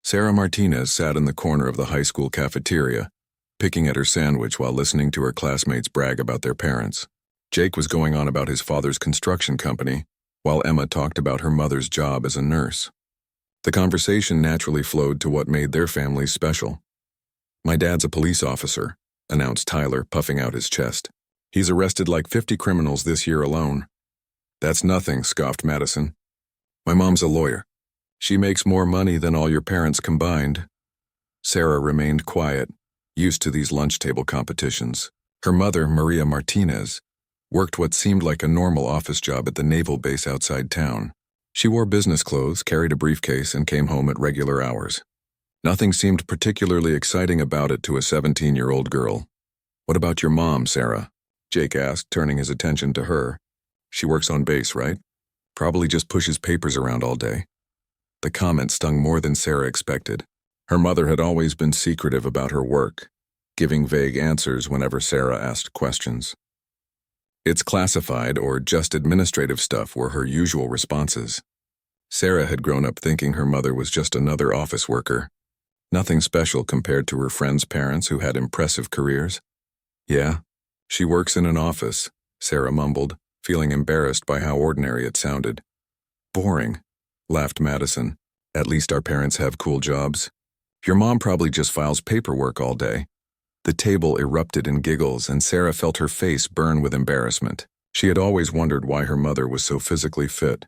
Sarah Martinez sat in the corner of the high school cafeteria, picking at her sandwich while listening to her classmates brag about their parents. Jake was going on about his father's construction company, while Emma talked about her mother's job as a nurse. The conversation naturally flowed to what made their families special. "My dad's a police officer," announced Tyler, puffing out his chest. "He's arrested like 50 criminals this year alone." "That's nothing," scoffed Madison. "My mom's a lawyer. She makes more money than all your parents combined." Sarah remained quiet, used to these lunch table competitions. Her mother, Maria Martinez, worked what seemed like a normal office job at the naval base outside town. She wore business clothes, carried a briefcase, and came home at regular hours. Nothing seemed particularly exciting about it to a 17-year-old girl. "What about your mom, Sarah?" Jake asked, turning his attention to her. "She works on base, right? Probably just pushes papers around all day." The comment stung more than Sarah expected. Her mother had always been secretive about her work, giving vague answers whenever Sarah asked questions. "It's classified or just administrative stuff," were her usual responses. Sarah had grown up thinking her mother was just another office worker. Nothing special compared to her friends' parents who had impressive careers. "Yeah, she works in an office," Sarah mumbled, feeling embarrassed by how ordinary it sounded. "Boring," laughed Madison. "At least our parents have cool jobs. Your mom probably just files paperwork all day." The table erupted in giggles, and Sarah felt her face burn with embarrassment. She had always wondered why her mother was so physically fit,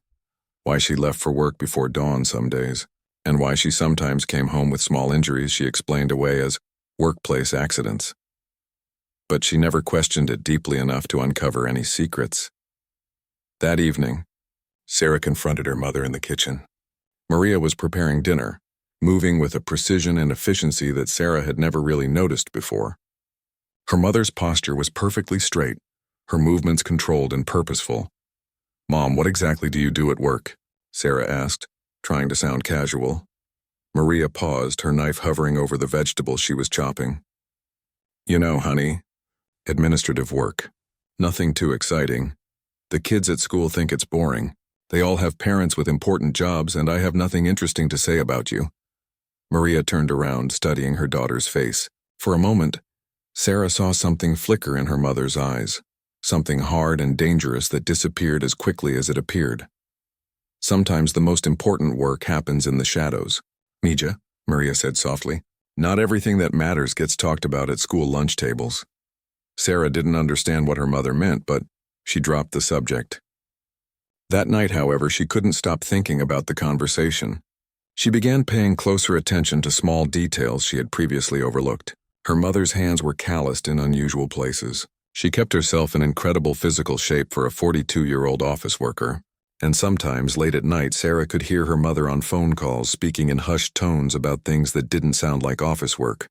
why she left for work before dawn some days, and why she sometimes came home with small injuries she explained away as workplace accidents. But she never questioned it deeply enough to uncover any secrets. That evening, Sarah confronted her mother in the kitchen. Maria was preparing dinner, moving with a precision and efficiency that Sarah had never really noticed before. Her mother's posture was perfectly straight, her movements controlled and purposeful. "Mom, what exactly do you do at work?" Sarah asked, trying to sound casual. Maria paused, her knife hovering over the vegetables she was chopping. "You know, honey, administrative work. Nothing too exciting. The kids at school think it's boring. They all have parents with important jobs, and I have nothing interesting to say about you." Maria turned around, studying her daughter's face. For a moment, Sarah saw something flicker in her mother's eyes, something hard and dangerous that disappeared as quickly as it appeared. "Sometimes the most important work happens in the shadows. Mija," Maria said softly, "not everything that matters gets talked about at school lunch tables." Sarah didn't understand what her mother meant, but she dropped the subject. That night, however, she couldn't stop thinking about the conversation. She began paying closer attention to small details she had previously overlooked. Her mother's hands were calloused in unusual places. She kept herself in incredible physical shape for a 42-year-old office worker. And sometimes, late at night, Sarah could hear her mother on phone calls speaking in hushed tones about things that didn't sound like office work.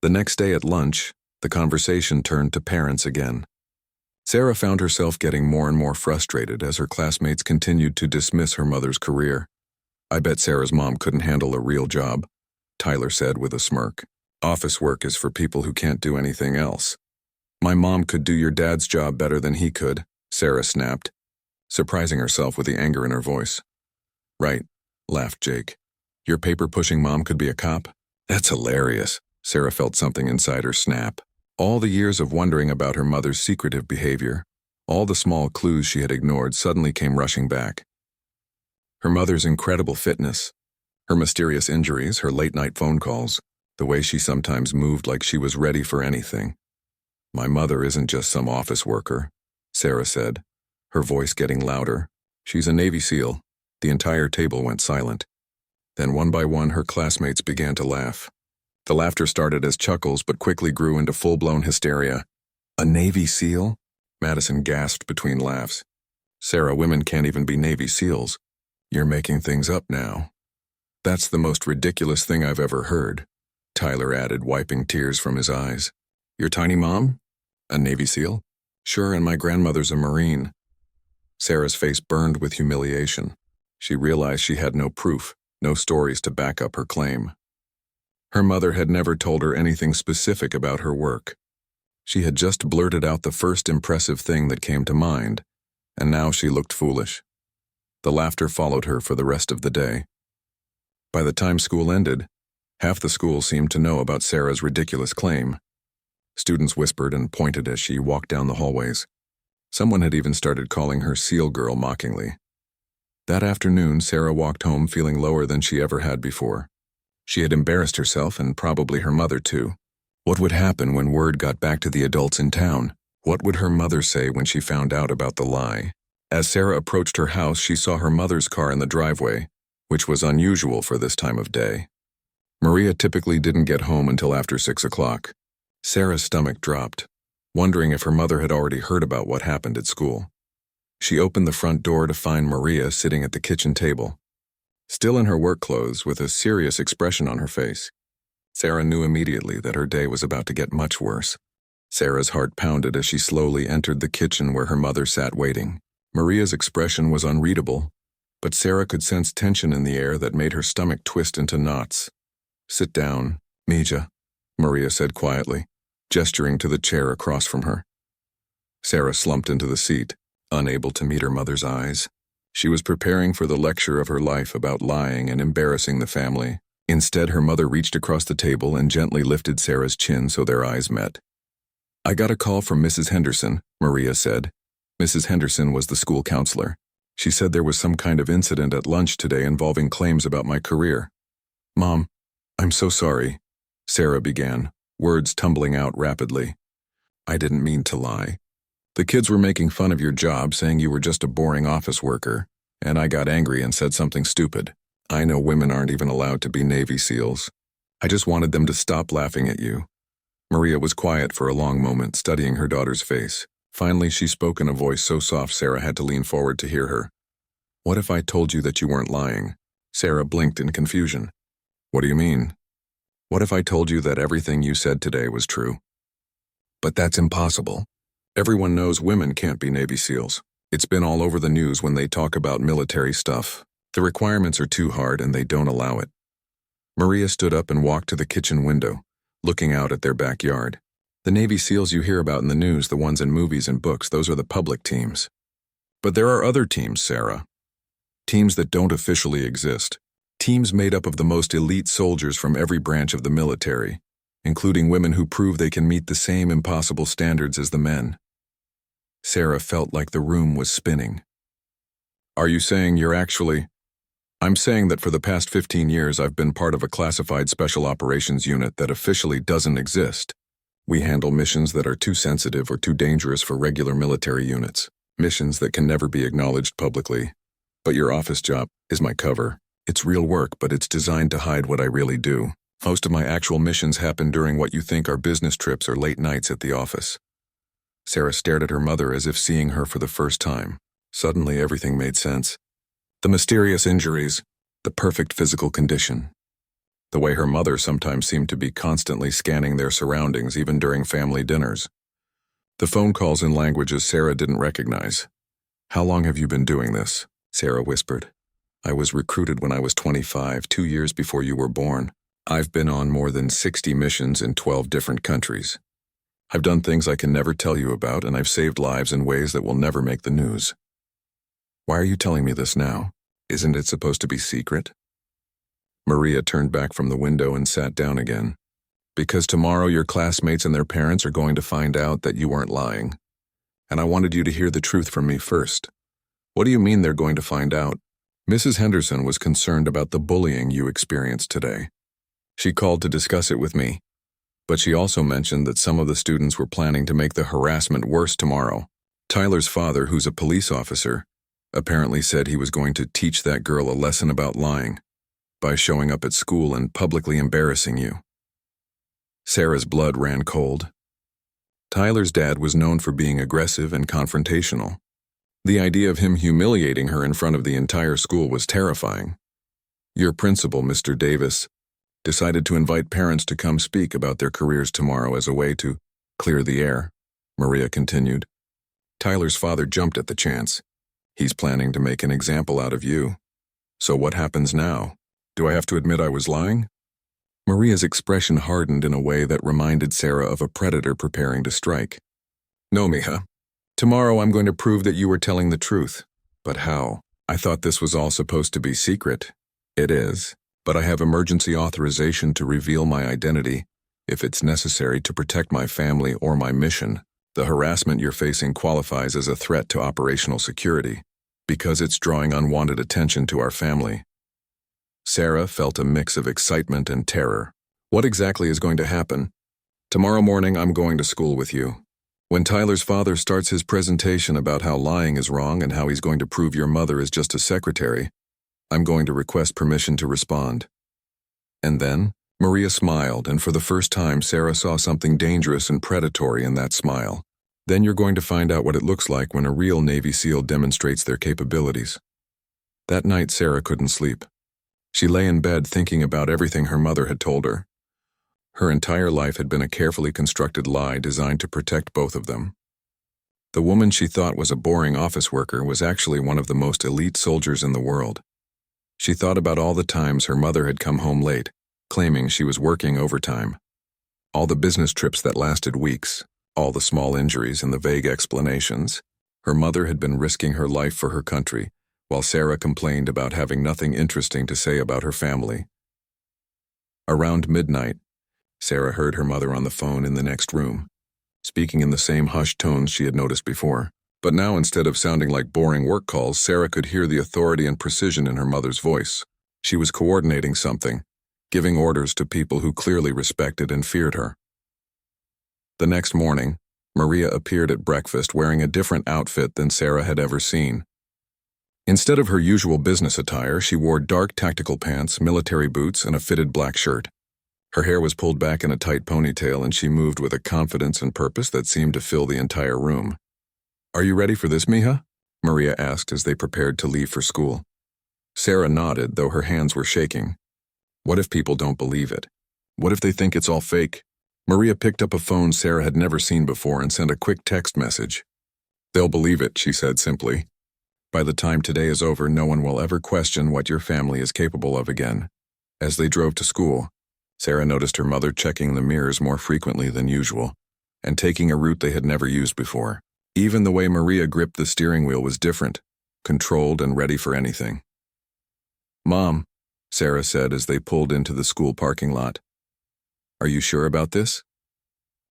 The next day at lunch, the conversation turned to parents again. Sarah found herself getting more and more frustrated as her classmates continued to dismiss her mother's career. "I bet Sarah's mom couldn't handle a real job," Tyler said with a smirk. "Office work is for people who can't do anything else." "My mom could do your dad's job better than he could," Sarah snapped, surprising herself with the anger in her voice. "Right," laughed Jake. "Your paper-pushing mom could be a cop?" "That's hilarious." Sarah felt something inside her snap. All the years of wondering about her mother's secretive behavior, all the small clues she had ignored suddenly came rushing back. Her mother's incredible fitness, her mysterious injuries, her late-night phone calls, the way she sometimes moved like she was ready for anything. "My mother isn't just some office worker," Sarah said, her voice getting louder. "She's a Navy SEAL." The entire table went silent. Then one by one her classmates began to laugh. The laughter started as chuckles but quickly grew into full-blown hysteria. "A Navy SEAL?" Madison gasped between laughs. "Sarah, women can't even be Navy SEALs. You're making things up now." "That's the most ridiculous thing I've ever heard," Tyler added, wiping tears from his eyes. "Your tiny mom? A Navy SEAL?" "Sure, and my grandmother's a Marine." Sarah's face burned with humiliation. She realized she had no proof, no stories to back up her claim. Her mother had never told her anything specific about her work. She had just blurted out the first impressive thing that came to mind, and now she looked foolish. The laughter followed her for the rest of the day. By the time school ended, half the school seemed to know about Sarah's ridiculous claim. Students whispered and pointed as she walked down the hallways. Someone had even started calling her Seal Girl mockingly. That afternoon, Sarah walked home feeling lower than she ever had before. She had embarrassed herself and probably her mother too. What would happen when word got back to the adults in town? What would her mother say when she found out about the lie? As Sarah approached her house, she saw her mother's car in the driveway, which was unusual for this time of day. Maria typically didn't get home until after 6 o'clock. Sarah's stomach dropped, wondering if her mother had already heard about what happened at school. She opened the front door to find Maria sitting at the kitchen table, still in her work clothes with a serious expression on her face. Sarah knew immediately that her day was about to get much worse. Sarah's heart pounded as she slowly entered the kitchen where her mother sat waiting. Maria's expression was unreadable, but Sarah could sense tension in the air that made her stomach twist into knots. "Sit down, Mija," Maria said quietly, gesturing to the chair across from her. Sarah slumped into the seat, unable to meet her mother's eyes. She was preparing for the lecture of her life about lying and embarrassing the family. Instead, her mother reached across the table and gently lifted Sarah's chin so their eyes met. "I got a call from Mrs. Henderson," Maria said. Mrs. Henderson was the school counselor. "She said there was some kind of incident at lunch today involving claims about my career." "Mom, I'm so sorry," Sarah began, words tumbling out rapidly. "I didn't mean to lie. The kids were making fun of your job, saying you were just a boring office worker, and I got angry and said something stupid. I know women aren't even allowed to be Navy SEALs. I just wanted them to stop laughing at you." Maria was quiet for a long moment, studying her daughter's face. Finally, she spoke in a voice so soft Sarah had to lean forward to hear her. "What if I told you that you weren't lying?" Sarah blinked in confusion. "What do you mean?" "What if I told you that everything you said today was true?" "But that's impossible. Everyone knows women can't be Navy SEALs. It's been all over the news when they talk about military stuff. The requirements are too hard and they don't allow it." Maria stood up and walked to the kitchen window, looking out at their backyard. "The Navy SEALs you hear about in the news, the ones in movies and books, those are the public teams. But there are other teams, Sarah. Teams that don't officially exist. Teams made up of the most elite soldiers from every branch of the military, including women who prove they can meet the same impossible standards as the men." Sarah felt like the room was spinning. "Are you saying you're actually—" "I'm saying that for the past 15 years I've been part of a classified special operations unit that officially doesn't exist. We handle missions that are too sensitive or too dangerous for regular military units, missions that can never be acknowledged publicly. But your office job is my cover. It's real work, but it's designed to hide what I really do. Most of my actual missions happen during what you think are business trips or late nights at the office." Sarah stared at her mother as if seeing her for the first time. Suddenly everything made sense. The mysterious injuries, the perfect physical condition. The way her mother sometimes seemed to be constantly scanning their surroundings even during family dinners. The phone calls in languages Sarah didn't recognize. "How long have you been doing this?" Sarah whispered. "I was recruited when I was 25, 2 years before you were born. I've been on more than 60 missions in 12 different countries. I've done things I can never tell you about, and I've saved lives in ways that will never make the news." "Why are you telling me this now? Isn't it supposed to be secret?" Maria turned back from the window and sat down again. "Because tomorrow your classmates and their parents are going to find out that you weren't lying. And I wanted you to hear the truth from me first." "What do you mean they're going to find out?" "Mrs. Henderson was concerned about the bullying you experienced today. She called to discuss it with me. But she also mentioned that some of the students were planning to make the harassment worse tomorrow. Tyler's father, who's a police officer, apparently said he was going to teach that girl a lesson about lying by showing up at school and publicly embarrassing you." Sarah's blood ran cold. Tyler's dad was known for being aggressive and confrontational. The idea of him humiliating her in front of the entire school was terrifying. "Your principal, Mr. Davis, decided to invite parents to come speak about their careers tomorrow as a way to clear the air," Maria continued. "Tyler's father jumped at the chance. He's planning to make an example out of you. So what happens now? Do I have to admit I was lying?" Maria's expression hardened in a way that reminded Sarah of a predator preparing to strike. "No, Mija. Tomorrow I'm going to prove that you were telling the truth. But how? I thought this was all supposed to be secret." "It is. but I have emergency authorization to reveal my identity if it's necessary to protect my family or my mission. The harassment you're facing qualifies as a threat to operational security because it's drawing unwanted attention to our family." Sarah felt a mix of excitement and terror. "What exactly is going to happen?" "Tomorrow morning I'm going to school with you. When Tyler's father starts his presentation about how lying is wrong and how he's going to prove your mother is just a secretary, I'm going to request permission to respond." And then, Maria smiled, and for the first time Sarah saw something dangerous and predatory in that smile. "Then you're going to find out what it looks like when a real Navy SEAL demonstrates their capabilities." That night Sarah couldn't sleep. She lay in bed thinking about everything her mother had told her. Her entire life had been a carefully constructed lie designed to protect both of them. The woman she thought was a boring office worker was actually one of the most elite soldiers in the world. She thought about all the times her mother had come home late, claiming she was working overtime. All the business trips that lasted weeks, all the small injuries and the vague explanations. Her mother had been risking her life for her country, while Sarah complained about having nothing interesting to say about her family. Around midnight, Sarah heard her mother on the phone in the next room, speaking in the same hushed tones she had noticed before. But now, instead of sounding like boring work calls, Sarah could hear the authority and precision in her mother's voice. She was coordinating something, giving orders to people who clearly respected and feared her. The next morning, Maria appeared at breakfast wearing a different outfit than Sarah had ever seen. Instead of her usual business attire, she wore dark tactical pants, military boots, and a fitted black shirt. Her hair was pulled back in a tight ponytail, and she moved with a confidence and purpose that seemed to fill the entire room. "Are you ready for this, Mija?" Maria asked as they prepared to leave for school. Sarah nodded, though her hands were shaking. What if people don't believe it? What if they think it's all fake? Maria picked up a phone Sarah had never seen before and sent a quick text message. "They'll believe it," she said simply. "By the time today is over, no one will ever question what your family is capable of again." As they drove to school, Sarah noticed her mother checking the mirrors more frequently than usual and taking a route they had never used before. Even the way Maria gripped the steering wheel was different, controlled and ready for anything. "Mom," Sarah said as they pulled into the school parking lot. "Are you sure about this?"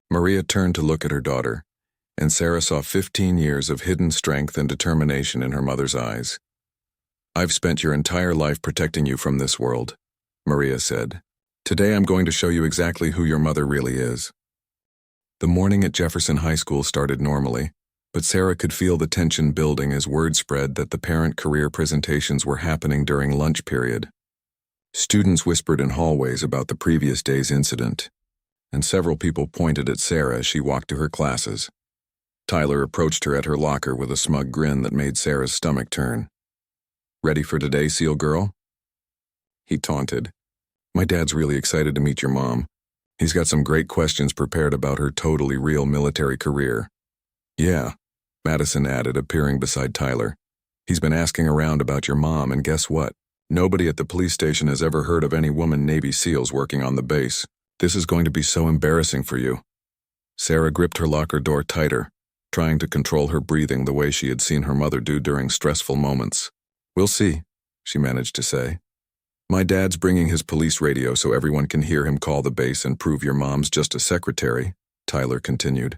Maria turned to look at her daughter, and Sarah saw 15 years of hidden strength and determination in her mother's eyes. "I've spent your entire life protecting you from this world," Maria said. "Today I'm going to show you exactly who your mother really is." The morning at Jefferson High School started normally, but Sarah could feel the tension building as word spread that the parent-career presentations were happening during lunch period. Students whispered in hallways about the previous day's incident, and several people pointed at Sarah as she walked to her classes. Tyler approached her at her locker with a smug grin that made Sarah's stomach turn. "Ready for today, SEAL girl?" He taunted. "My dad's really excited to meet your mom. He's got some great questions prepared about her totally real military career." "Yeah," Madison added, appearing beside Tyler. "He's been asking around about your mom, and guess what? Nobody at the police station has ever heard of any woman Navy SEALs working on the base. This is going to be so embarrassing for you." Sarah gripped her locker door tighter, trying to control her breathing the way she had seen her mother do during stressful moments. "We'll see," she managed to say. "My dad's bringing his police radio so everyone can hear him call the base and prove your mom's just a secretary," Tyler continued.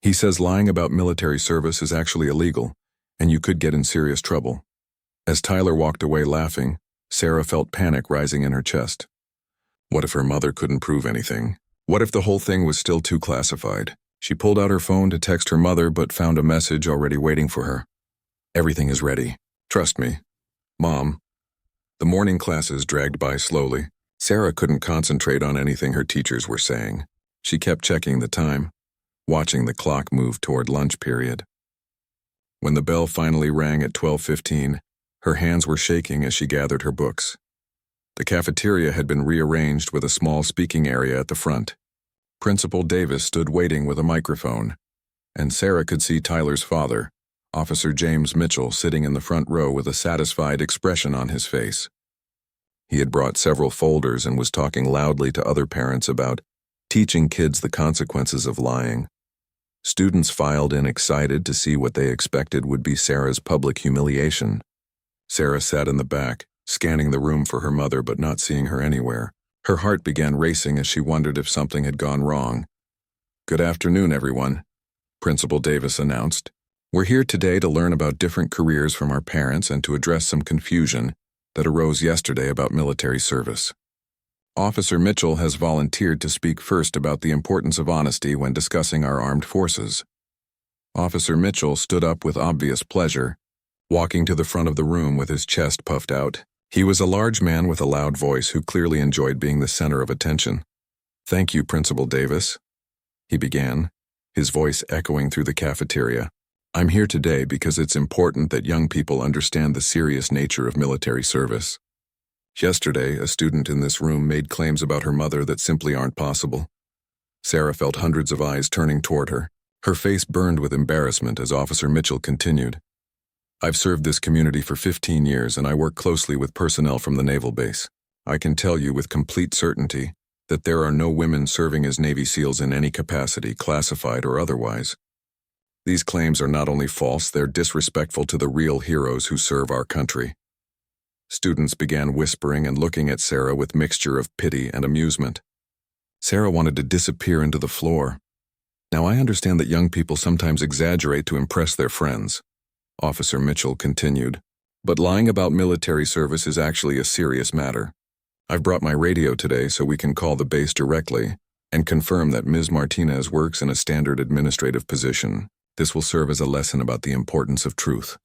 "He says lying about military service is actually illegal, and you could get in serious trouble." As Tyler walked away laughing, Sarah felt panic rising in her chest. What if her mother couldn't prove anything? What if the whole thing was still too classified? She pulled out her phone to text her mother but found a message already waiting for her. "Everything is ready. Trust me. Mom." The morning classes dragged by slowly. Sarah couldn't concentrate on anything her teachers were saying. She kept checking the time, watching the clock move toward lunch period. When the bell finally rang at 12:15, her hands were shaking as she gathered her books. The cafeteria had been rearranged with a small speaking area at the front. Principal Davis stood waiting with a microphone, and Sarah could see Tyler's father, Officer James Mitchell, sitting in the front row with a satisfied expression on his face. He had brought several folders and was talking loudly to other parents about teaching kids the consequences of lying. Students filed in excited to see what they expected would be Sarah's public humiliation. Sarah sat in the back, scanning the room for her mother but not seeing her anywhere. Her heart began racing as she wondered if something had gone wrong. "Good afternoon, everyone," Principal Davis announced. "We're here today to learn about different careers from our parents and to address some confusion that arose yesterday about military service. Officer Mitchell has volunteered to speak first about the importance of honesty when discussing our armed forces." Officer Mitchell stood up with obvious pleasure, walking to the front of the room with his chest puffed out. He was a large man with a loud voice who clearly enjoyed being the center of attention. "Thank you, Principal Davis," he began, his voice echoing through the cafeteria. "I'm here today because it's important that young people understand the serious nature of military service. Yesterday, a student in this room made claims about her mother that simply aren't possible." Sarah felt hundreds of eyes turning toward her. Her face burned with embarrassment as Officer Mitchell continued. "I've served this community for 15 years and I work closely with personnel from the naval base. I can tell you with complete certainty that there are no women serving as Navy SEALs in any capacity, classified or otherwise. These claims are not only false, they're disrespectful to the real heroes who serve our country." Students began whispering and looking at Sarah with mixture of pity and amusement. Sarah wanted to disappear into the floor. "Now I understand that young people sometimes exaggerate to impress their friends," Officer Mitchell continued, "but lying about military service is actually a serious matter. I've brought my radio today so we can call the base directly and confirm that Ms. Martinez works in a standard administrative position. This will serve as a lesson about the importance of truth."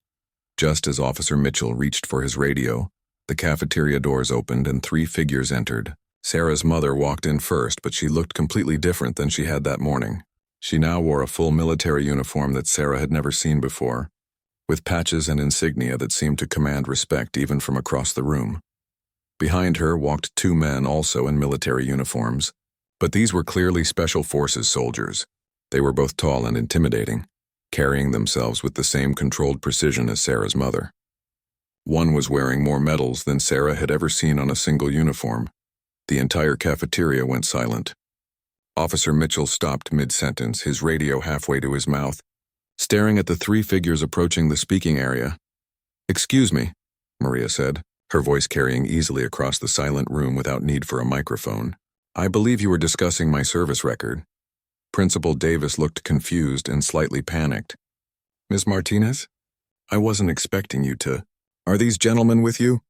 Just as Officer Mitchell reached for his radio, the cafeteria doors opened and 3 figures entered. Sarah's mother walked in first, but she looked completely different than she had that morning. She now wore a full military uniform that Sarah had never seen before, with patches and insignia that seemed to command respect even from across the room. Behind her walked 2 men also in military uniforms, but these were clearly Special Forces soldiers. They were both tall and intimidating, carrying themselves with the same controlled precision as Sarah's mother. One was wearing more medals than Sarah had ever seen on a single uniform. The entire cafeteria went silent. Officer Mitchell stopped mid-sentence, his radio halfway to his mouth, staring at the 3 figures approaching the speaking area. "Excuse me," Maria said, her voice carrying easily across the silent room without need for a microphone. "I believe you were discussing my service record." Principal Davis looked confused and slightly panicked. "Ms. Martinez? I wasn't expecting you to. Are these gentlemen with you?"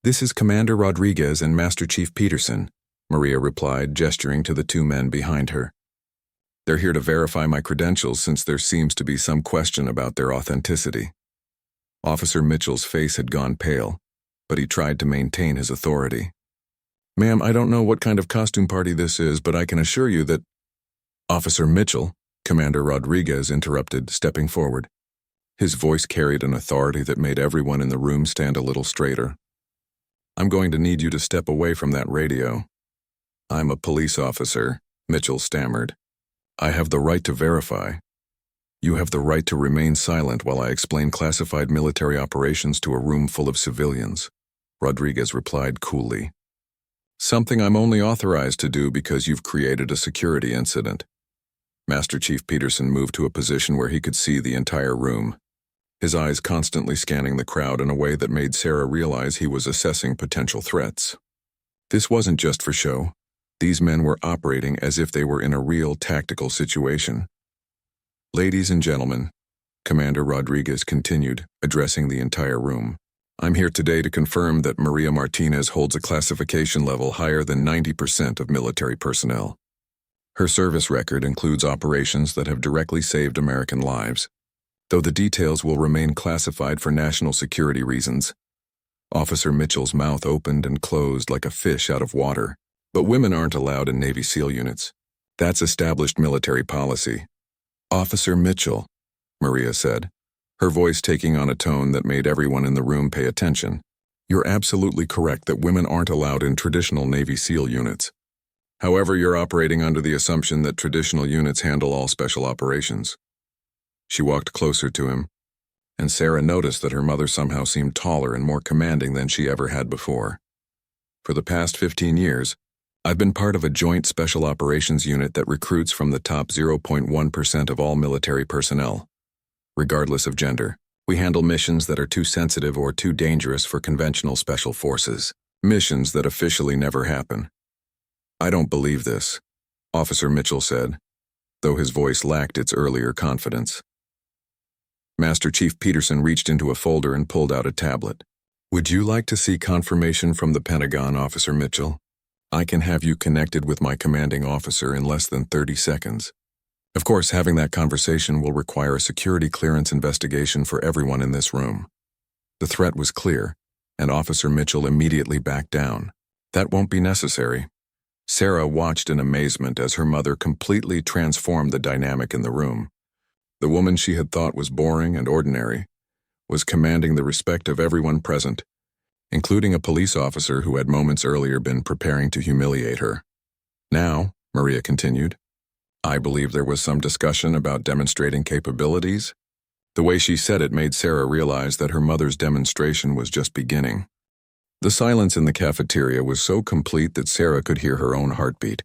"This is Commander Rodriguez and Master Chief Peterson," Maria replied, gesturing to the 2 men behind her. "They're here to verify my credentials since there seems to be some question about their authenticity." Officer Mitchell's face had gone pale, but he tried to maintain his authority. "Ma'am, I don't know what kind of costume party this is, but I can assure you that—" "Officer Mitchell," Commander Rodriguez interrupted, stepping forward. His voice carried an authority that made everyone in the room stand a little straighter. "I'm going to need you to step away from that radio." "I'm a police officer," Mitchell stammered. "I have the right to verify." "You have the right to remain silent while I explain classified military operations to a room full of civilians," Rodriguez replied coolly. "Something I'm only authorized to do because you've created a security incident." Master Chief Peterson moved to a position where he could see the entire room, his eyes constantly scanning the crowd in a way that made Sarah realize he was assessing potential threats. This wasn't just for show. These men were operating as if they were in a real tactical situation. "Ladies and gentlemen," Commander Rodriguez continued, addressing the entire room, "I'm here today to confirm that Maria Martinez holds a classification level higher than 90% of military personnel. Her service record includes operations that have directly saved American lives, though the details will remain classified for national security reasons." Officer Mitchell's mouth opened and closed like a fish out of water. "But women aren't allowed in Navy SEAL units. That's established military policy." "Officer Mitchell," Maria said, her voice taking on a tone that made everyone in the room pay attention. "You're absolutely correct that women aren't allowed in traditional Navy SEAL units. However, you're operating under the assumption that traditional units handle all special operations." She walked closer to him, and Sarah noticed that her mother somehow seemed taller and more commanding than she ever had before. "For the past 15 years, I've been part of a joint special operations unit that recruits from the top 0.1% of all military personnel, regardless of gender. We handle missions that are too sensitive or too dangerous for conventional special forces. Missions that officially never happen. I don't believe this, Officer Mitchell said, though his voice lacked its earlier confidence. Master Chief Peterson reached into a folder and pulled out a tablet. Would you like to see confirmation from the Pentagon, Officer Mitchell? I can have you connected with my commanding officer in less than 30 seconds. Of course, having that conversation will require a security clearance investigation for everyone in this room. The threat was clear, and Officer Mitchell immediately backed down. That won't be necessary. Sarah watched in amazement as her mother completely transformed the dynamic in the room. The woman she had thought was boring and ordinary was commanding the respect of everyone present, including a police officer who had moments earlier been preparing to humiliate her. Now, Maria continued, I believe there was some discussion about demonstrating capabilities. The way she said it made Sarah realize that her mother's demonstration was just beginning. The silence in the cafeteria was so complete that Sarah could hear her own heartbeat.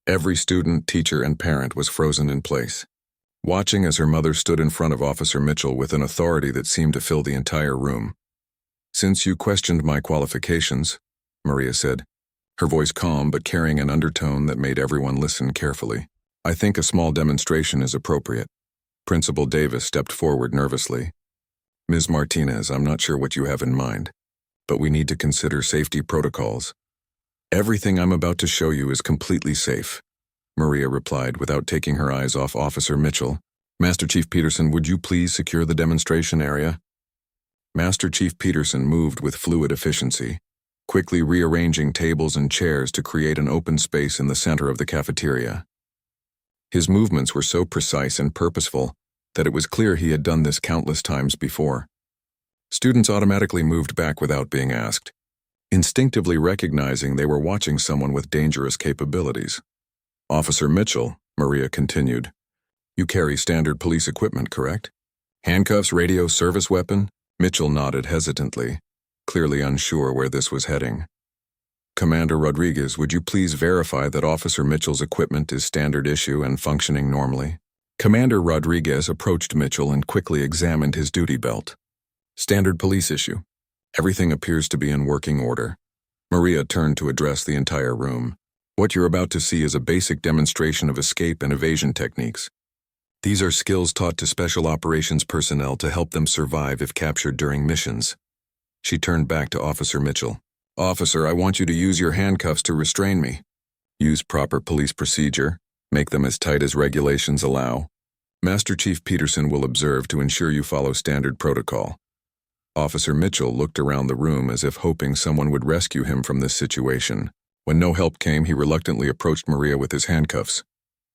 Every student, teacher, and parent was frozen in place, watching as her mother stood in front of Officer Mitchell with an authority that seemed to fill the entire room. Since you questioned my qualifications, Maria said, her voice calm but carrying an undertone that made everyone listen carefully, I think a small demonstration is appropriate. Principal Davis stepped forward nervously. Ms. Martinez, I'm not sure what you have in mind, but we need to consider safety protocols. Everything I'm about to show you is completely safe, Maria replied without taking her eyes off Officer Mitchell. Master Chief Peterson, would you please secure the demonstration area? Master Chief Peterson moved with fluid efficiency, quickly rearranging tables and chairs to create an open space in the center of the cafeteria. His movements were so precise and purposeful that it was clear he had done this countless times before. Students automatically moved back without being asked, instinctively recognizing they were watching someone with dangerous capabilities. Officer Mitchell, Maria continued, you carry standard police equipment, correct? Handcuffs, radio, service weapon? Mitchell nodded hesitantly, clearly unsure where this was heading. Commander Rodriguez, would you please verify that Officer Mitchell's equipment is standard issue and functioning normally? Commander Rodriguez approached Mitchell and quickly examined his duty belt. Standard police issue. Everything appears to be in working order. Maria turned to address the entire room. What you're about to see is a basic demonstration of escape and evasion techniques. These are skills taught to special operations personnel to help them survive if captured during missions. She turned back to Officer Mitchell. Officer, I want you to use your handcuffs to restrain me. Use proper police procedure. Make them as tight as regulations allow. Master Chief Peterson will observe to ensure you follow standard protocol. Officer Mitchell looked around the room as if hoping someone would rescue him from this situation. When no help came, he reluctantly approached Maria with his handcuffs.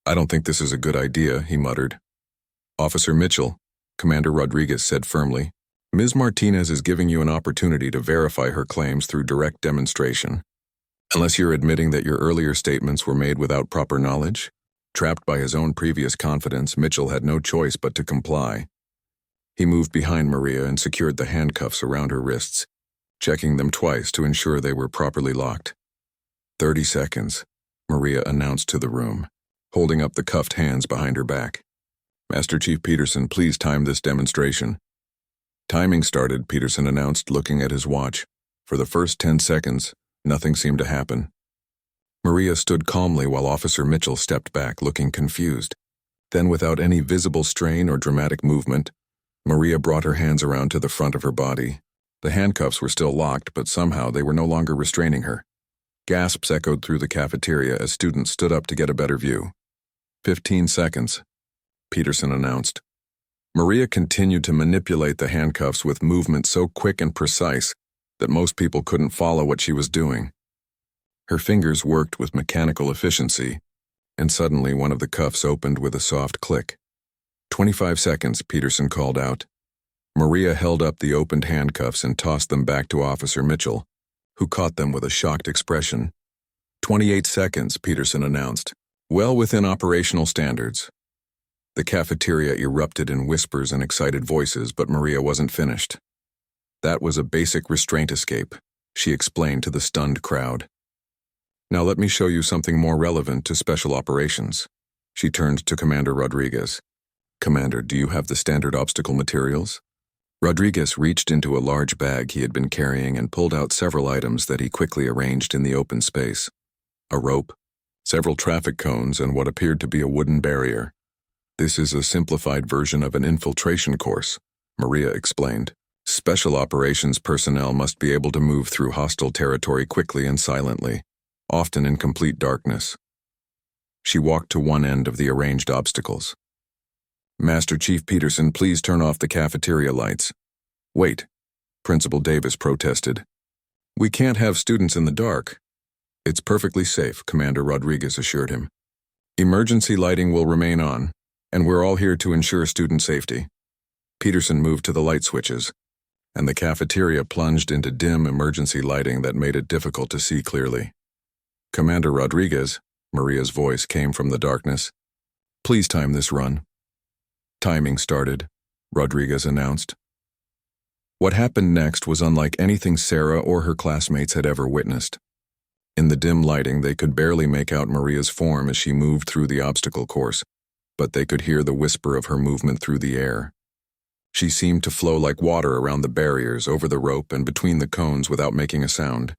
I don't think this is a good idea, he muttered. Officer Mitchell, Commander Rodriguez said firmly, Ms. Martinez is giving you an opportunity to verify her claims through direct demonstration. Unless you're admitting that your earlier statements were made without proper knowledge? Trapped by his own previous confidence, Mitchell had no choice but to comply. He moved behind Maria and secured the handcuffs around her wrists, checking them twice to ensure they were properly locked. 30 seconds, Maria announced to the room, holding up the cuffed hands behind her back. Master Chief Peterson, please time this demonstration. Timing started, Peterson announced, looking at his watch. For the first 10 seconds, nothing seemed to happen. Maria stood calmly while Officer Mitchell stepped back, looking confused. Then, without any visible strain or dramatic movement, Maria brought her hands around to the front of her body. The handcuffs were still locked, but somehow they were no longer restraining her. Gasps echoed through the cafeteria as students stood up to get a better view. 15 seconds, Peterson announced. Maria continued to manipulate the handcuffs with movements so quick and precise that most people couldn't follow what she was doing. Her fingers worked with mechanical efficiency, and suddenly one of the cuffs opened with a soft click. 25 seconds, Peterson called out. Maria held up the opened handcuffs and tossed them back to Officer Mitchell, who caught them with a shocked expression. 28 seconds, Peterson announced. Well within operational standards. The cafeteria erupted in whispers and excited voices, but Maria wasn't finished. That was a basic restraint escape, she explained to the stunned crowd. Now let me show you something more relevant to special operations. She turned to Commander Rodriguez. Commander, do you have the standard obstacle materials? Rodriguez reached into a large bag he had been carrying and pulled out several items that he quickly arranged in the open space. A rope, several traffic cones, and what appeared to be a wooden barrier. "This is a simplified version of an infiltration course," Maria explained. "Special operations personnel must be able to move through hostile territory quickly and silently, often in complete darkness." She walked to one end of the arranged obstacles. "Master Chief Peterson, please turn off the cafeteria lights." "Wait," Principal Davis protested. "We can't have students in the dark." "It's perfectly safe," Commander Rodriguez assured him. "Emergency lighting will remain on, and we're all here to ensure student safety." Peterson moved to the light switches, and the cafeteria plunged into dim emergency lighting that made it difficult to see clearly. "Commander Rodriguez," Maria's voice came from the darkness, "please time this run." Timing started, Rodriguez announced. What happened next was unlike anything Sarah or her classmates had ever witnessed. In the dim lighting, they could barely make out Maria's form as she moved through the obstacle course, but they could hear the whisper of her movement through the air. She seemed to flow like water around the barriers, over the rope, and between the cones without making a sound.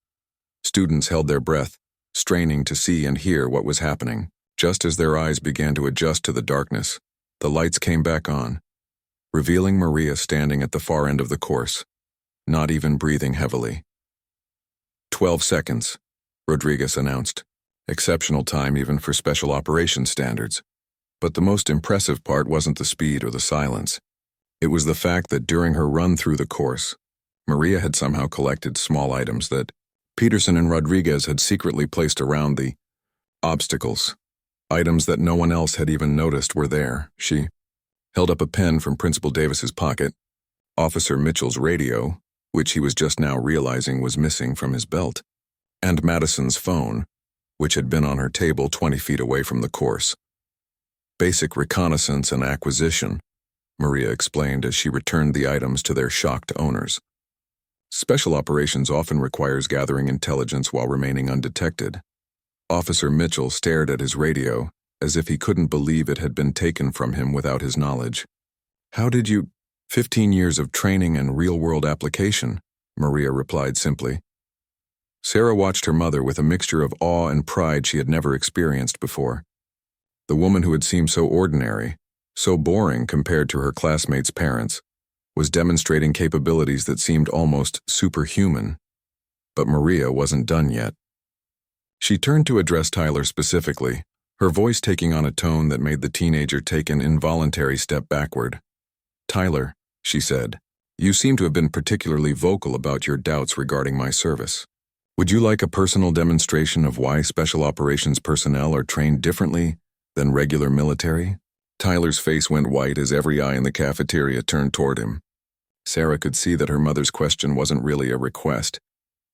Students held their breath, straining to see and hear what was happening. Just as their eyes began to adjust to the darkness, the lights came back on, revealing Maria standing at the far end of the course, not even breathing heavily. 12 seconds, Rodriguez announced. Exceptional time even for special operations standards. But the most impressive part wasn't the speed or the silence. It was the fact that during her run through the course, Maria had somehow collected small items that Peterson and Rodriguez had secretly placed around the obstacles. Items that no one else had even noticed were there. She held up a pen from Principal Davis's pocket, Officer Mitchell's radio, which he was just now realizing was missing from his belt, and Madison's phone, which had been on her table 20 feet away from the course. "Basic reconnaissance and acquisition," Maria explained as she returned the items to their shocked owners. "Special operations often requires gathering intelligence while remaining undetected." Officer Mitchell stared at his radio, as if he couldn't believe it had been taken from him without his knowledge. "How did you—" 15 years of training and real-world application," Maria replied simply. Sarah watched her mother with a mixture of awe and pride she had never experienced before. The woman who had seemed so ordinary, so boring compared to her classmates' parents, was demonstrating capabilities that seemed almost superhuman. But Maria wasn't done yet. She turned to address Tyler specifically, her voice taking on a tone that made the teenager take an involuntary step backward. "Tyler," she said, "you seem to have been particularly vocal about your doubts regarding my service. Would you like a personal demonstration of why special operations personnel are trained differently than regular military?" Tyler's face went white as every eye in the cafeteria turned toward him. Sarah could see that her mother's question wasn't really a request.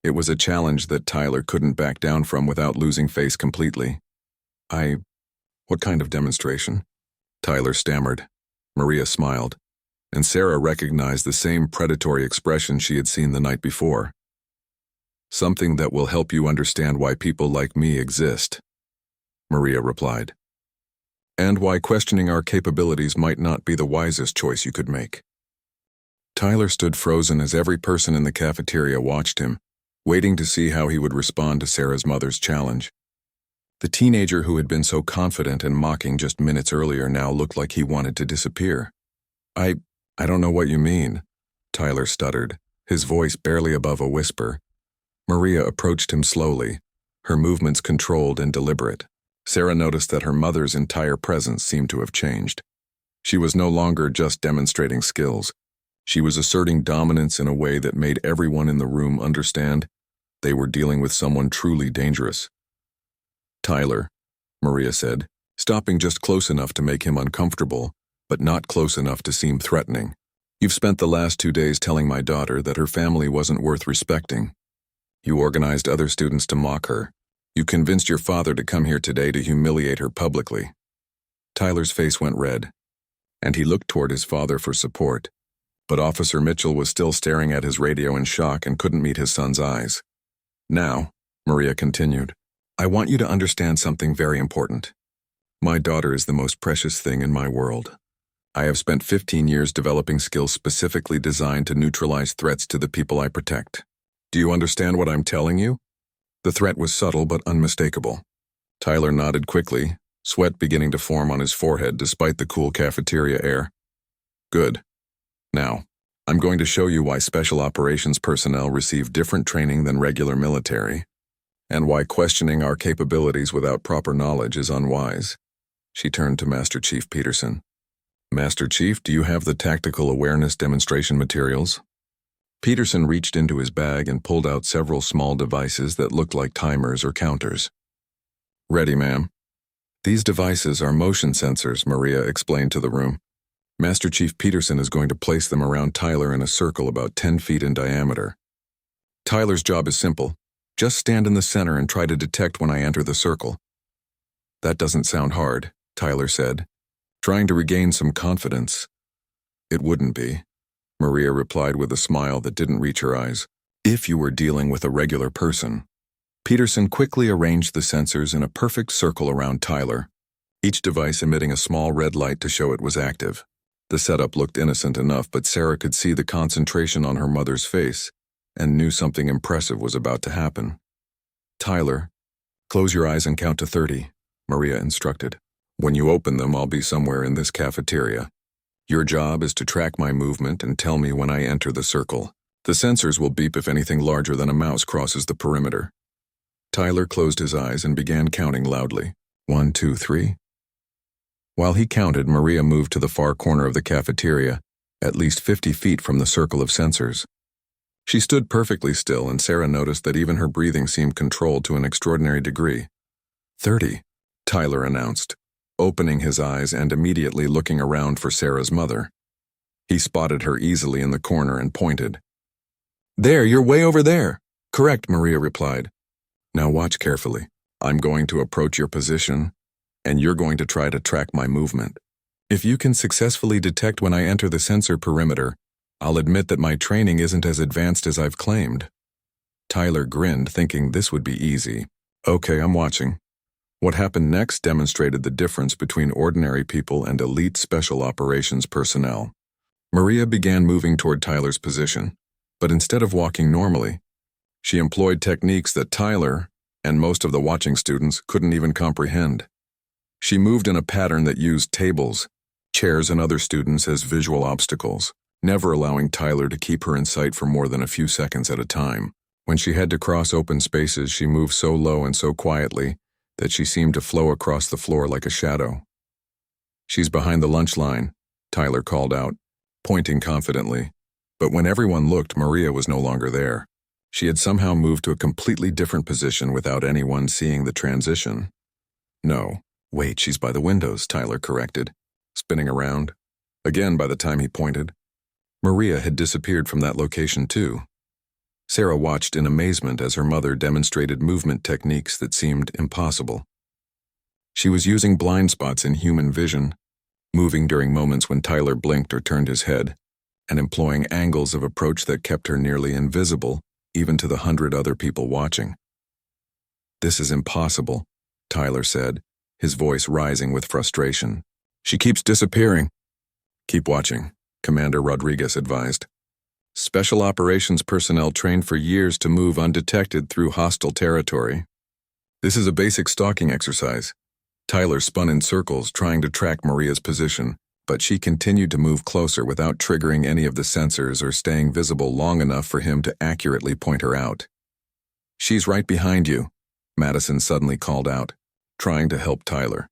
It was a challenge that Tyler couldn't back down from without losing face completely. What kind of demonstration?" Tyler stammered. Maria smiled, and Sarah recognized the same predatory expression she had seen the night before. "Something that will help you understand why people like me exist," Maria replied. "And why questioning our capabilities might not be the wisest choice you could make." Tyler stood frozen as every person in the cafeteria watched him, waiting to see how he would respond to Sarah's mother's challenge. The teenager who had been so confident and mocking just minutes earlier now looked like he wanted to disappear. I don't know what you mean," Tyler stuttered, his voice barely above a whisper. Maria approached him slowly, her movements controlled and deliberate. Sarah noticed that her mother's entire presence seemed to have changed. She was no longer just demonstrating skills. She was asserting dominance in a way that made everyone in the room understand they were dealing with someone truly dangerous. "Tyler," Maria said, stopping just close enough to make him uncomfortable, but not close enough to seem threatening. "You've spent the last 2 days telling my daughter that her family wasn't worth respecting. You organized other students to mock her. You convinced your father to come here today to humiliate her publicly." Tyler's face went red, and he looked toward his father for support. But Officer Mitchell was still staring at his radio in shock and couldn't meet his son's eyes. "Now," Maria continued, "I want you to understand something very important. My daughter is the most precious thing in my world. I have spent 15 years developing skills specifically designed to neutralize threats to the people I protect. Do you understand what I'm telling you? The threat was subtle but unmistakable. Tyler nodded quickly, sweat beginning to form on his forehead despite the cool cafeteria air. Good. Now, I'm going to show you why special operations personnel receive different training than regular military, and why questioning our capabilities without proper knowledge is unwise. She turned to Master Chief Peterson. Master Chief, do you have the tactical awareness demonstration materials? Peterson reached into his bag and pulled out several small devices that looked like timers or counters. Ready, ma'am. These devices are motion sensors, Maria explained to the room. Master Chief Peterson is going to place them around Tyler in a circle about 10 feet in diameter. Tyler's job is simple. Just stand in the center and try to detect when I enter the circle. That doesn't sound hard, Tyler said, trying to regain some confidence. It wouldn't be, Maria replied with a smile that didn't reach her eyes, if you were dealing with a regular person. Peterson quickly arranged the sensors in a perfect circle around Tyler, each device emitting a small red light to show it was active. The setup looked innocent enough, but Sarah could see the concentration on her mother's face and knew something impressive was about to happen. Tyler, close your eyes and count to 30, Maria instructed. When you open them, I'll be somewhere in this cafeteria. Your job is to track my movement and tell me when I enter the circle. The sensors will beep if anything larger than a mouse crosses the perimeter. Tyler closed his eyes and began counting loudly. 1, 2, 3. While he counted, Maria moved to the far corner of the cafeteria, at least 50 feet from the circle of sensors. She stood perfectly still, and Sarah noticed that even her breathing seemed controlled to an extraordinary degree. 30, Tyler announced, opening his eyes and immediately looking around for Sarah's mother. He spotted her easily in the corner and pointed. There, you're way over there. Correct, Maria replied. Now watch carefully. I'm going to approach your position, and you're going to try to track my movement. If you can successfully detect when I enter the sensor perimeter, I'll admit that my training isn't as advanced as I've claimed. Tyler grinned, thinking this would be easy. Okay, I'm watching. What happened next demonstrated the difference between ordinary people and elite special operations personnel. Maria began moving toward Tyler's position, but instead of walking normally, she employed techniques that Tyler and most of the watching students couldn't even comprehend. She moved in a pattern that used tables, chairs, and other students as visual obstacles, never allowing Tyler to keep her in sight for more than a few seconds at a time. When she had to cross open spaces, she moved so low and so quietly that she seemed to flow across the floor like a shadow. She's behind the lunch line, Tyler called out, pointing confidently. But when everyone looked, Maria was no longer there. She had somehow moved to a completely different position without anyone seeing the transition. No, wait, she's by the windows, Tyler corrected, spinning around. Again, by the time he pointed, Maria had disappeared from that location too. Sarah watched in amazement as her mother demonstrated movement techniques that seemed impossible. She was using blind spots in human vision, moving during moments when Tyler blinked or turned his head, and employing angles of approach that kept her nearly invisible, even to the 100 other people watching. This is impossible, Tyler said, his voice rising with frustration. She keeps disappearing. Keep watching, Commander Rodriguez advised. Special operations personnel trained for years to move undetected through hostile territory. This is a basic stalking exercise. Tyler spun in circles trying to track Maria's position, but she continued to move closer without triggering any of the sensors or staying visible long enough for him to accurately point her out. She's right behind you, Madison suddenly called out, trying to help Tyler.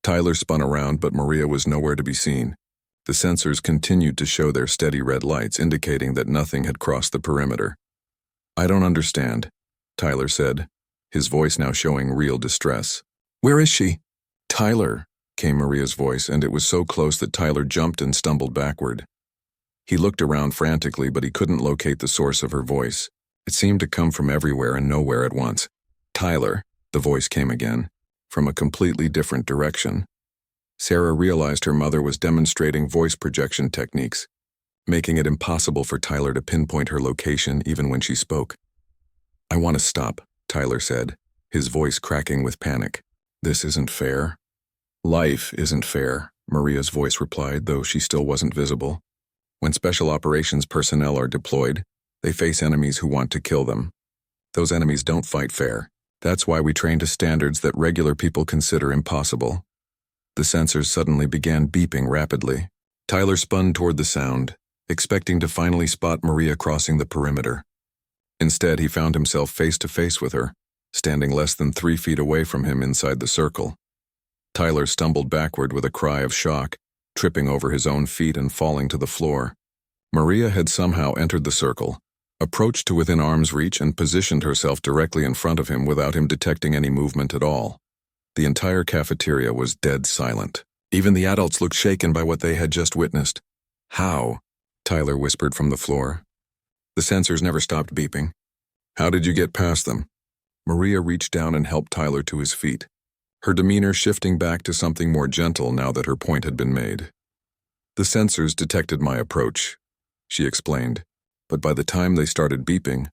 Tyler spun around, but Maria was nowhere to be seen. The sensors continued to show their steady red lights, indicating that nothing had crossed the perimeter. I don't understand, Tyler said, his voice now showing real distress. Where is she? Tyler, came Maria's voice, and it was so close that Tyler jumped and stumbled backward. He looked around frantically, but he couldn't locate the source of her voice. It seemed to come from everywhere and nowhere at once. Tyler, the voice came again, from a completely different direction. Sarah realized her mother was demonstrating voice projection techniques, making it impossible for Tyler to pinpoint her location even when she spoke. I want to stop, Tyler said, his voice cracking with panic. This isn't fair. Life isn't fair. Maria's voice replied, though she still wasn't visible. When special operations personnel are deployed, they face enemies who want to kill them. Those enemies don't fight fair. That's why we train to standards that regular people consider impossible. The sensors suddenly began beeping rapidly. Tyler spun toward the sound, expecting to finally spot Maria crossing the perimeter. Instead, he found himself face to face with her, standing less than 3 feet away from him inside the circle. Tyler stumbled backward with a cry of shock, tripping over his own feet and falling to the floor. Maria had somehow entered the circle, approached to within arm's reach, and positioned herself directly in front of him without him detecting any movement at all. The entire cafeteria was dead silent. Even the adults looked shaken by what they had just witnessed. "How?" Tyler whispered from the floor. The sensors never stopped beeping. "How did you get past them?" Maria reached down and helped Tyler to his feet, her demeanor shifting back to something more gentle now that her point had been made. "The sensors detected my approach," she explained, "but by the time they started beeping,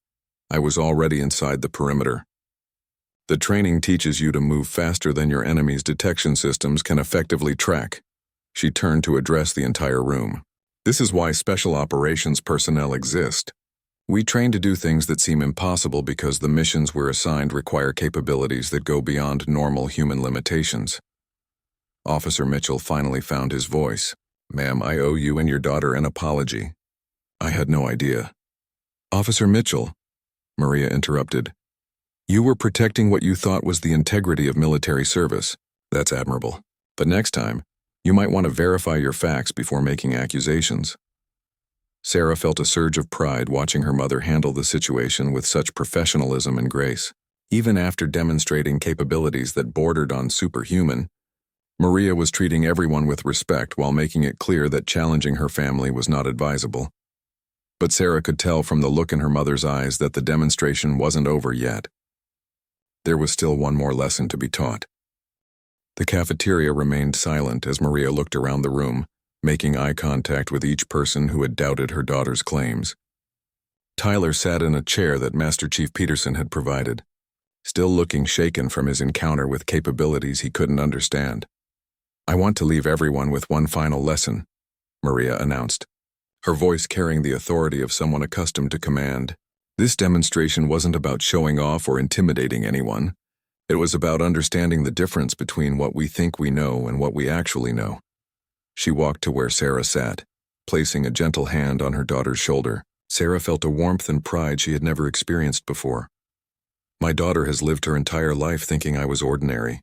I was already inside the perimeter. The training teaches you to move faster than your enemy's detection systems can effectively track." She turned to address the entire room. "This is why special operations personnel exist. We train to do things that seem impossible because the missions we're assigned require capabilities that go beyond normal human limitations." Officer Mitchell finally found his voice. "Ma'am, I owe you and your daughter an apology. I had no idea." "Officer Mitchell," Maria interrupted, "you were protecting what you thought was the integrity of military service. That's admirable. But next time, you might want to verify your facts before making accusations." Sarah felt a surge of pride watching her mother handle the situation with such professionalism and grace. Even after demonstrating capabilities that bordered on superhuman, Maria was treating everyone with respect while making it clear that challenging her family was not advisable. But Sarah could tell from the look in her mother's eyes that the demonstration wasn't over yet. There was still one more lesson to be taught. The cafeteria remained silent as Maria looked around the room, making eye contact with each person who had doubted her daughter's claims. Tyler sat in a chair that Master Chief Peterson had provided, still looking shaken from his encounter with capabilities he couldn't understand. "I want to leave everyone with one final lesson," Maria announced, her voice carrying the authority of someone accustomed to command. "This demonstration wasn't about showing off or intimidating anyone. It was about understanding the difference between what we think we know and what we actually know." She walked to where Sarah sat, placing a gentle hand on her daughter's shoulder. Sarah felt a warmth and pride she had never experienced before. "My daughter has lived her entire life thinking I was ordinary,"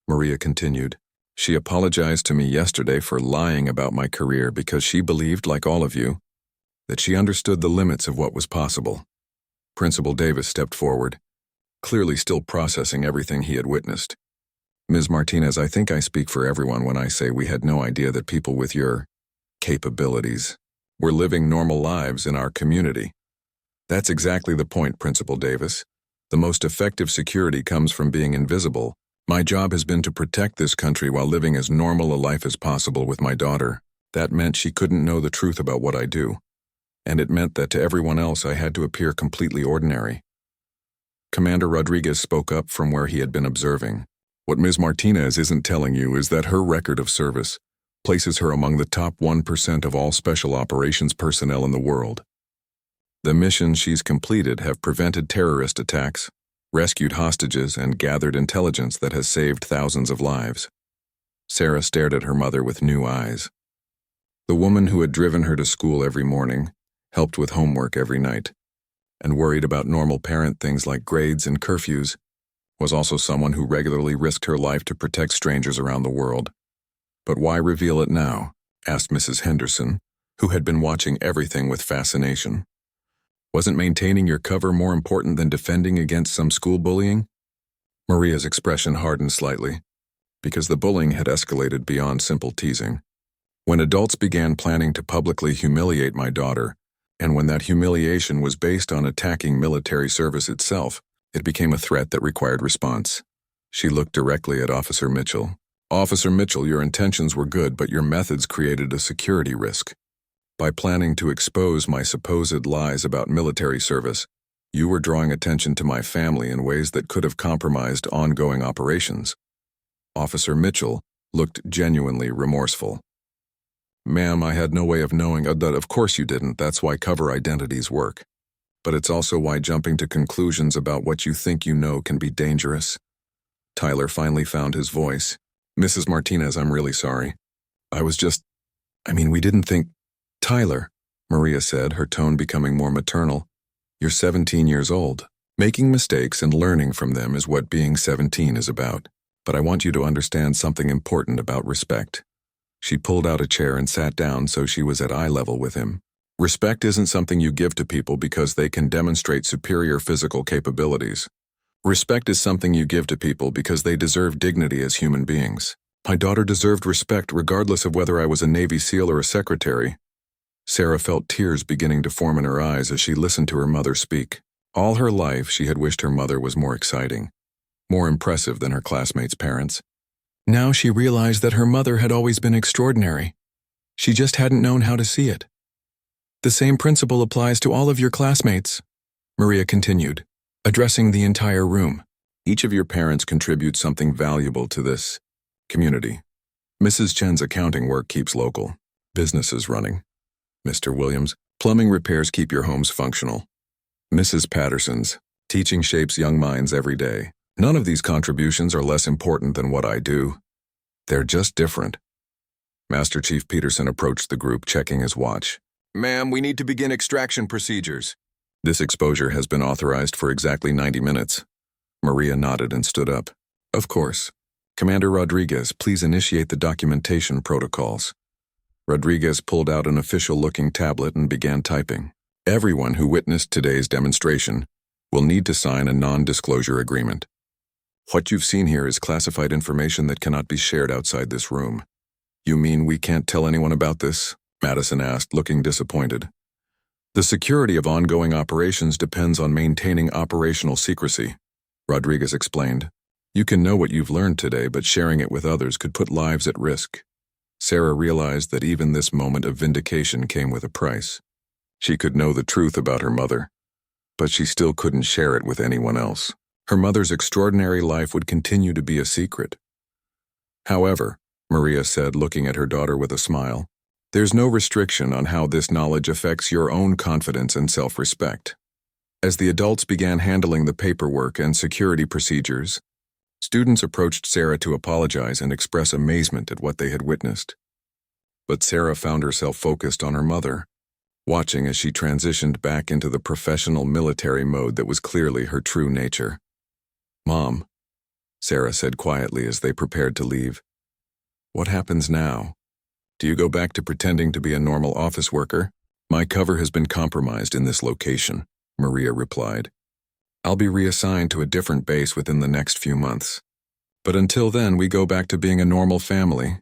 Maria continued. "She apologized to me yesterday for lying about my career because she believed, like all of you, that she understood the limits of what was possible." Principal Davis stepped forward, clearly still processing everything he had witnessed. "Ms. Martinez, I think I speak for everyone when I say we had no idea that people with your capabilities were living normal lives in our community." "That's exactly the point, Principal Davis. The most effective security comes from being invisible. My job has been to protect this country while living as normal a life as possible with my daughter. That meant she couldn't know the truth about what I do. And it meant that to everyone else I had to appear completely ordinary." Commander Rodriguez spoke up from where he had been observing. "What Ms. Martinez isn't telling you is that her record of service places her among the top 1% of all special operations personnel in the world. The missions she's completed have prevented terrorist attacks, rescued hostages, and gathered intelligence that has saved thousands of lives." Sarah stared at her mother with new eyes. The woman who had driven her to school every morning, helped with homework every night, and worried about normal parent things like grades and curfews, was also someone who regularly risked her life to protect strangers around the world. "But why reveal it now?" asked Mrs. Henderson, who had been watching everything with fascination. "Wasn't maintaining your cover more important than defending against some school bullying?" Maria's expression hardened slightly, because the bullying had escalated beyond simple teasing. "When adults began planning to publicly humiliate my daughter, and when that humiliation was based on attacking military service itself, it became a threat that required response." She looked directly at Officer Mitchell. "Officer Mitchell, your intentions were good, but your methods created a security risk. By planning to expose my supposed lies about military service, you were drawing attention to my family in ways that could have compromised ongoing operations." Officer Mitchell, looked genuinely remorseful. "Ma'am, I had no way of knowing that. Of course you didn't. That's why cover identities work. But it's also why jumping to conclusions about what you think you know can be dangerous." Tyler finally found his voice. "Mrs. Martinez, I'm really sorry. We didn't think—" "Tyler," Maria said, her tone becoming more maternal, "you're 17 years old. Making mistakes and learning from them is what being 17 is about. But I want you to understand something important about respect." She pulled out a chair and sat down so she was at eye level with him. "Respect isn't something you give to people because they can demonstrate superior physical capabilities. Respect is something you give to people because they deserve dignity as human beings. My daughter deserved respect regardless of whether I was a Navy SEAL or a secretary." Sarah felt tears beginning to form in her eyes as she listened to her mother speak. All her life, she had wished her mother was more exciting, more impressive than her classmates' parents. Now she realized that her mother had always been extraordinary. She just hadn't known how to see it. "The same principle applies to all of your classmates," Maria continued, addressing the entire room. "Each of your parents contributes something valuable to this community. Mrs. Chen's accounting work keeps local businesses running. Mr. Williams, plumbing repairs keep your homes functional. Mrs. Patterson's teaching shapes young minds every day. None of these contributions are less important than what I do. They're just different." Master Chief Peterson approached the group, checking his watch. "Ma'am, we need to begin extraction procedures." "This exposure has been authorized for exactly 90 minutes. Maria nodded and stood up. "Of course. Commander Rodriguez, please initiate the documentation protocols." Rodriguez pulled out an official-looking tablet and began typing. "Everyone who witnessed today's demonstration will need to sign a non-disclosure agreement. What you've seen here is classified information that cannot be shared outside this room." "You mean we can't tell anyone about this?" Madison asked, looking disappointed. "The security of ongoing operations depends on maintaining operational secrecy," Rodriguez explained. "You can know what you've learned today, but sharing it with others could put lives at risk." Sarah realized that even this moment of vindication came with a price. She could know the truth about her mother, but she still couldn't share it with anyone else. Her mother's extraordinary life would continue to be a secret. "However," Maria said, looking at her daughter with a smile, "there's no restriction on how this knowledge affects your own confidence and self-respect." As the adults began handling the paperwork and security procedures, students approached Sarah to apologize and express amazement at what they had witnessed. But Sarah found herself focused on her mother, watching as she transitioned back into the professional military mode that was clearly her true nature. "Mom," Sarah said quietly as they prepared to leave, "what happens now? Do you go back to pretending to be a normal office worker?" "My cover has been compromised in this location," Maria replied. "I'll be reassigned to a different base within the next few months. But until then, we go back to being a normal family.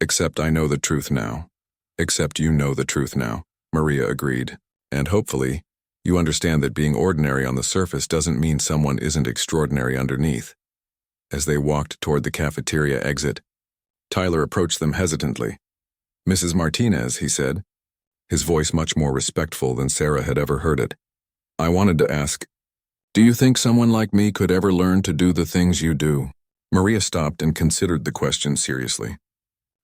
Except I know the truth now." "Except you know the truth now," Maria agreed. "And hopefully, you understand that being ordinary on the surface doesn't mean someone isn't extraordinary underneath." As they walked toward the cafeteria exit, Tyler approached them hesitantly. "Mrs. Martinez," he said, his voice much more respectful than Sarah had ever heard it. "I wanted to ask, do you think someone like me could ever learn to do the things you do?" Maria stopped and considered the question seriously.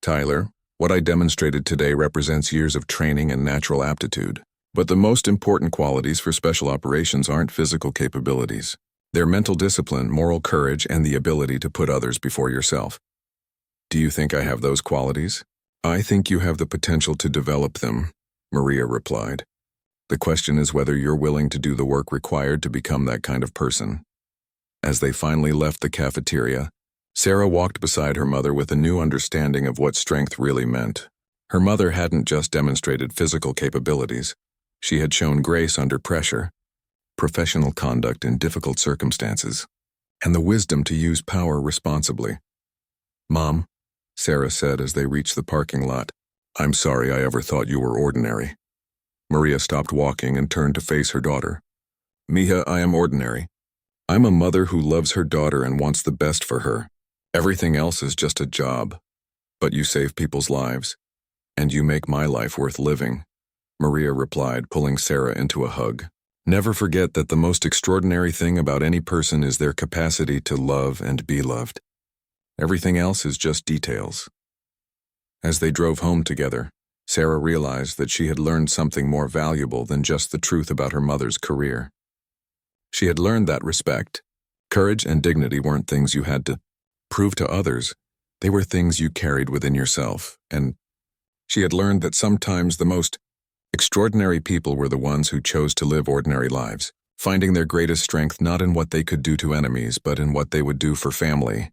"Tyler, what I demonstrated today represents years of training and natural aptitude. But the most important qualities for special operations aren't physical capabilities. They're mental discipline, moral courage, and the ability to put others before yourself. Do you think I have those qualities?" "I think you have the potential to develop them," Maria replied. "The question is whether you're willing to do the work required to become that kind of person." As they finally left the cafeteria, Sarah walked beside her mother with a new understanding of what strength really meant. Her mother hadn't just demonstrated physical capabilities. She had shown grace under pressure, professional conduct in difficult circumstances, and the wisdom to use power responsibly. "Mom," Sarah said as they reached the parking lot, "I'm sorry I ever thought you were ordinary." Maria stopped walking and turned to face her daughter. "Mija, I am ordinary. I'm a mother who loves her daughter and wants the best for her. Everything else is just a job. But you save people's lives, and you make my life worth living," Maria replied, pulling Sarah into a hug. "Never forget that the most extraordinary thing about any person is their capacity to love and be loved." Everything else is just details. As they drove home together, Sarah realized that she had learned something more valuable than just the truth about her mother's career. She had learned that respect, courage, and dignity weren't things you had to prove to others. They were things you carried within yourself, and she had learned that sometimes the most extraordinary people were the ones who chose to live ordinary lives, finding their greatest strength not in what they could do to enemies, but in what they would do for family.